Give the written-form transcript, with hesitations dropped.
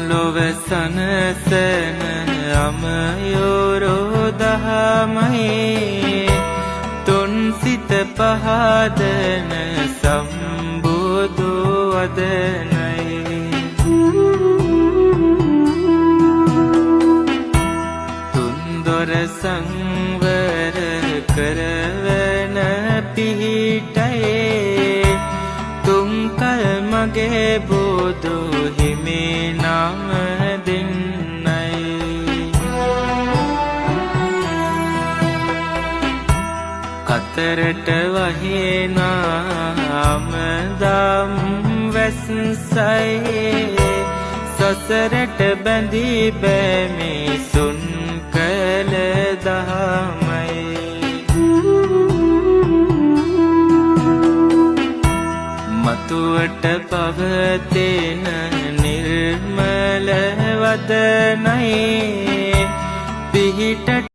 ලොව සනසන අමයෝරෝ දහමයි තුන් සිත පහදන සම්බුදු වදනයි තුන්දොර සංවර කරවන පිහිටයි තුන්කල් මගේ බුදු හිමි නම දෙන්නයි කතරට වහිනාම දම් වැස්සයි සසරට බැඳී බැමි සුන් කළ දහමයි මතුවට පවතින නිර්මල වදනයි